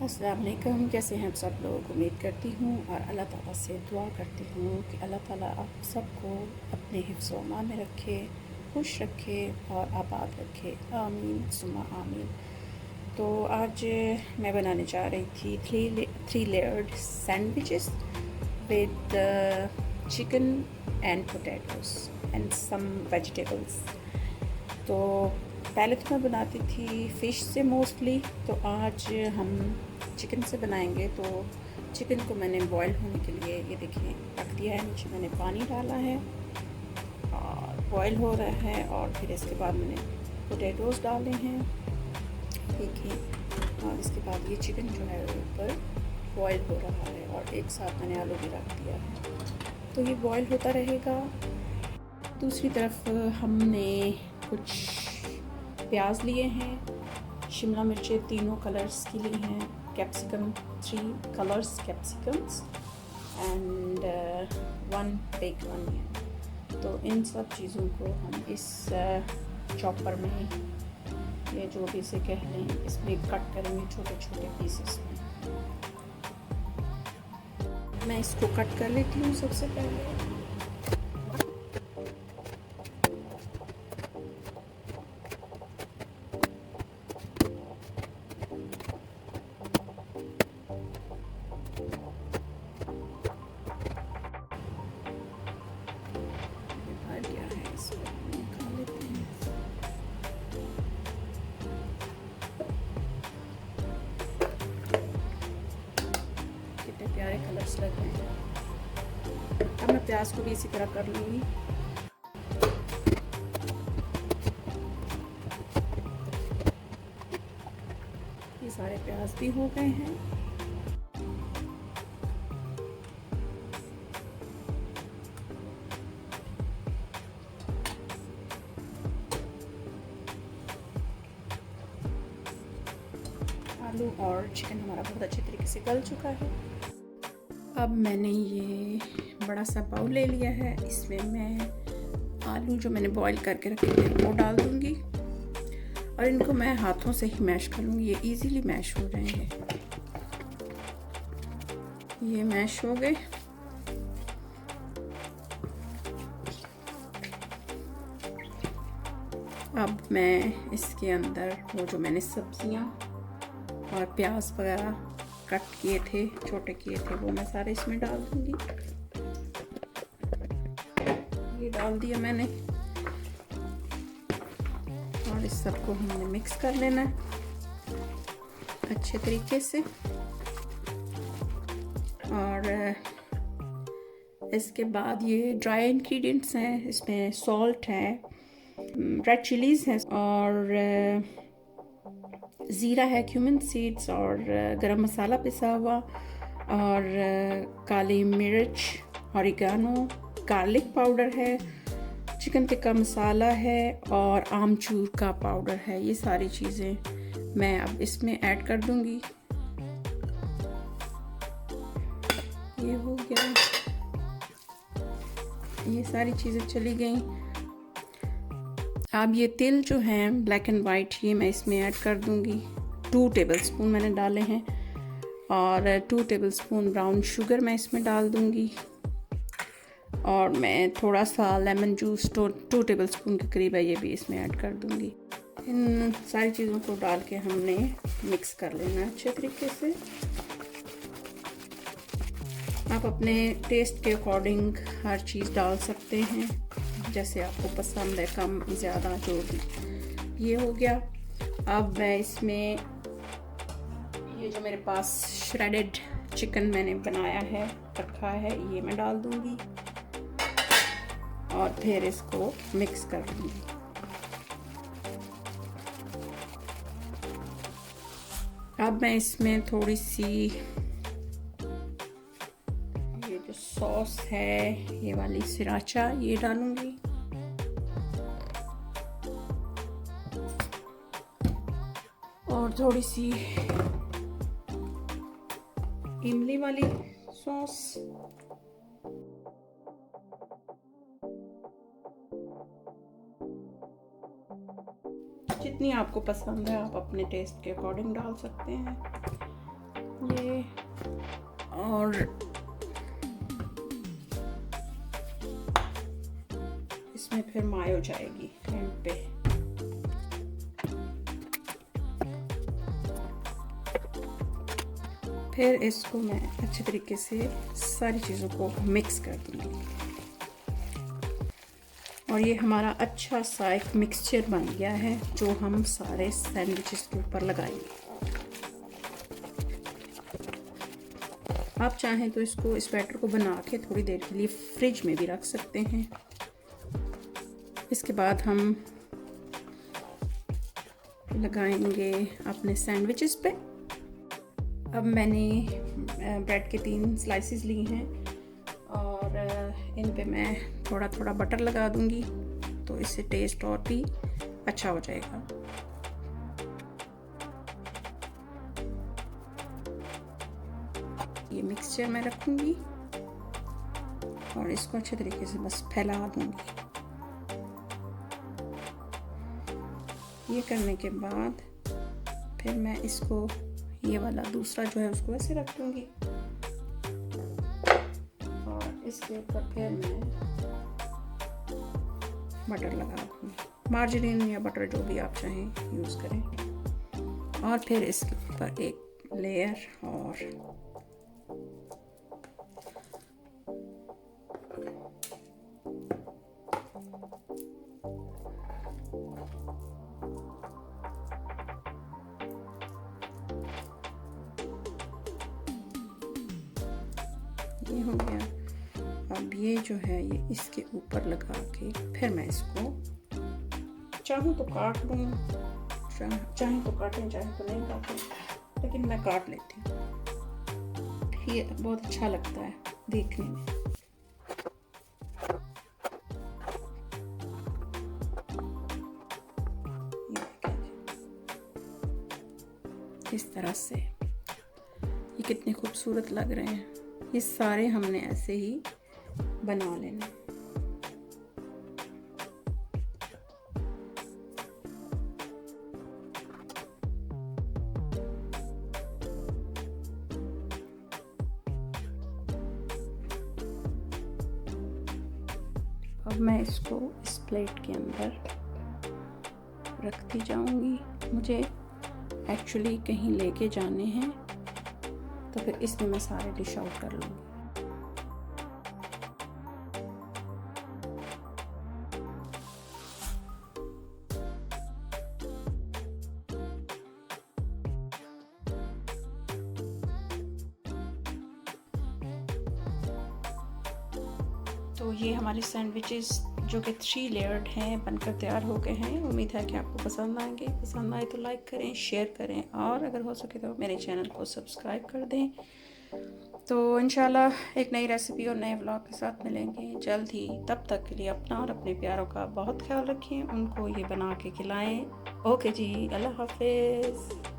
अस्सलाम वालेकुम। कैसे हैं आप सब लोग? उम्मीद करती हूँ और अल्लाह ताला से दुआ करती हूँ कि अल्लाह ताला आप सबको अपने हिफ्ज़ व अमान में रखे, खुश रखे और आबाद रखे। आमीन सुम्मा आमीन। तो आज मैं बनाने जा रही थी three layered sandwiches with chicken and potatoes and some vegetables. तो पहले तो मैं बनाती थी फ़िश से मोस्टली, तो आज हम चिकन से बनाएंगे। तो चिकन को मैंने बॉईल होने के लिए ये देखें रख दिया है। नीचे मैंने पानी डाला है और बॉईल हो रहा है, और फिर इसके बाद मैंने पोटैटोज़ डाले हैं देखिए, और इसके बाद ये चिकन जो है ऊपर बॉईल हो रहा है, और एक साथ मैंने आलू भी रख दिया है। तो ये बॉईल होता रहेगा। दूसरी तरफ हमने कुछ प्याज लिए हैं, शिमला मिर्चें तीनों कलर्स की ली हैं, capsicum 3 colours capsicums and 1 bake onion. तो इन सब चीज़ों को हम इस चॉपर में, ये जो भी इसे कह लें, इसमें कट करेंगे छोटे छोटे पीसेस में। मैं इसको कट कर लेती हूँ सबसे पहले। प्यारे कलर्स लग रहे हैं। अब मैं प्याज को भी इसी तरह कर लूँगी। ये सारे प्याज भी हो गए हैं। आलू और चिकन हमारा बहुत अच्छे तरीके से गल चुका है। अब मैंने ये बड़ा सा बाउल ले लिया है, इसमें मैं आलू जो मैंने बॉईल करके रखे थे वो डाल दूँगी, और इनको मैं हाथों से ही मैश कर लूँगी। ये इजीली मैश हो जाएंगे। ये मैश हो गए। अब मैं इसके अंदर वो जो मैंने सब्जियाँ और प्याज वगैरह कट किए थे, छोटे किए थे, वो मैं सारे इसमें डाल दूंगी। ये डाल दिया मैंने, और इस सबको हमने मिक्स कर लेना है अच्छे तरीके से। और इसके बाद ये ड्राई इंग्रेडिएंट्स हैं, इसमें सॉल्ट है, रेड चिलीज़ हैं, और ज़ीरा है, क्यूमिन सीड्स, और गरम मसाला पिसा हुआ, और काली मिर्च, ऑरिगानो, गार्लिक पाउडर है, चिकन टिक्का मसाला है, और आमचूर का पाउडर है। ये सारी चीज़ें मैं अब इसमें ऐड कर दूंगी। ये हो गया, ये सारी चीज़ें चली गई। अब ये तिल जो हैं ब्लैक एंड वाइट, ये मैं इसमें ऐड कर दूंगी। 2 टेबलस्पून मैंने डाले हैं, और 2 टेबलस्पून ब्राउन शुगर मैं इसमें डाल दूंगी, और मैं थोड़ा सा लेमन जूस 2 टेबलस्पून के करीब है, ये भी इसमें ऐड कर दूंगी। इन सारी चीज़ों को डाल के हमने मिक्स कर लेना है अच्छे तरीके से। आप अपने टेस्ट के अकॉर्डिंग हर चीज़ डाल सकते हैं, जैसे आपको पसंद है, कम ज़्यादा जो भी। ये हो गया। अब मैं इसमें ये जो मेरे पास श्रेडेड चिकन मैंने बनाया है, रखा है, ये मैं डाल दूंगी, और फिर इसको मिक्स कर दूंगी। अब मैं इसमें थोड़ी सी ये जो सॉस है, ये वाली सिराचा, ये डालूंगी, और थोड़ी सी इमली वाली सॉस, जितनी आपको पसंद है आप अपने टेस्ट के अकॉर्डिंग डाल सकते हैं। ये और इसमें फिर मायो जाएगी एंड पे। फिर इसको मैं अच्छे तरीके से सारी चीज़ों को मिक्स कर दूँगी और ये हमारा अच्छा सा एक मिक्सचर बन गया है जो हम सारे सैंडविचेस के ऊपर लगाएंगे। आप चाहें तो इसको इस बैटर को बना के थोड़ी देर के लिए फ्रिज में भी रख सकते हैं। इसके बाद हम लगाएंगे अपने सैंडविचेस पे। अब मैंने ब्रेड के 3 स्लाइसेस ली हैं और इन पे मैं थोड़ा थोड़ा बटर लगा दूंगी तो इससे टेस्ट और भी अच्छा हो जाएगा। ये मिक्सचर मैं रखूंगी और इसको अच्छे तरीके से बस फैला दूंगी। ये करने के बाद फिर मैं इसको ये वाला दूसरा जो है उसको ऐसे रख दूंगी और इसके ऊपर फिर मैं बटर लगा दूंगी। मार्जरीन या बटर जो भी आप चाहें यूज़ करें और फिर इसके ऊपर एक लेयर और ये हो गया। अब ये जो है ये इसके ऊपर लगा के फिर मैं इसको चाहूँ तो काट लूँ, चाहे तो काटें चाहे तो नहीं काटें, लेकिन मैं काट लेती हूँ। ये बहुत अच्छा लगता है देखने में। इस तरह से ये कितने खूबसूरत लग रहे हैं। ये सारे हमने ऐसे ही बना लेना। अब मैं इसको इस प्लेट के अंदर रखती जाऊंगी। मुझे एक्चुअली कहीं लेके जाने हैं तो फिर इसमें मैं सारे डिश आउट कर लूँगी। तो ये हमारे सैंडविचेस जो कि 3 लेयर्ड हैं बनकर तैयार हो गए हैं। उम्मीद है कि आपको पसंद आएंगे। पसंद आए तो लाइक करें, शेयर करें और अगर हो सके तो मेरे चैनल को सब्सक्राइब कर दें। तो इंशाल्लाह एक नई रेसिपी और नए व्लॉग के साथ मिलेंगे जल्द ही। तब तक के लिए अपना और अपने प्यारों का बहुत ख्याल रखें। उनको ये बना के खिलाएं। ओके जी, अल्लाह हाफिज़।